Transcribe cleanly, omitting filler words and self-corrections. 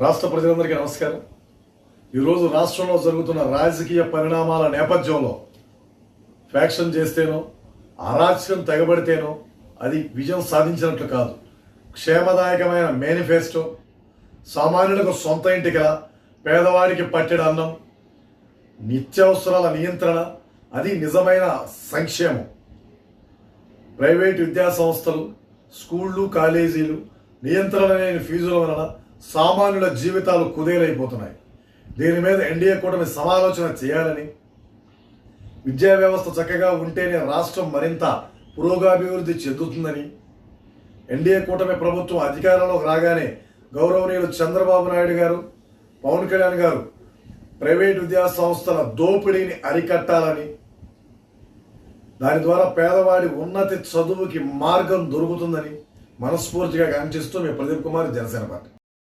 రాష్ట్ర ప్రజలందరికీ నమస్కారం. ఈరోజు రాష్ట్రంలో జరుగుతున్న రాజకీయ పరిణామాల నేపథ్యంలో ఫ్యాక్షన్ చేస్తేనో అరాచకం తెగబడితేనో అది విజయం సాధించినట్లు కాదు. క్షేమదాయకమైన మేనిఫెస్టో, సామాన్యులకు సొంత ఇంటికల, పేదవాడికి పట్టెడు అన్నం, నిత్యావసరాల నియంత్రణ, అది నిజమైన సంక్షేమం. ప్రైవేటు విద్యా సంస్థలు, స్కూళ్ళు, కాలేజీలు నియంత్రణ లేని ఫీజుల వలన సామాన్యుల జీవితాలు కుదేలైపోతున్నాయి. దీని మీద ఎన్డీఏ కూటమి సమాలోచన చేయాలని, విద్యా వ్యవస్థ చక్కగా ఉంటేనే రాష్ట్రం మరింత పురోగాభివృద్ధి చెందుతుందని, ఎన్డీఏ కూటమి ప్రభుత్వం అధికారంలోకి రాగానే గౌరవనీయులు చంద్రబాబు నాయుడు గారు, పవన్ కళ్యాణ్ గారు ప్రైవేటు విద్యా సంస్థల దోపిడీని అరికట్టాలని, దాని ద్వారా పేదవాడి ఉన్నతి చదువుకి మార్గం దొరుకుతుందని మనస్ఫూర్తిగా కాంక్షిస్తూ మీ ప్రదీప్ కుమార్, జనసేన పార్టీ.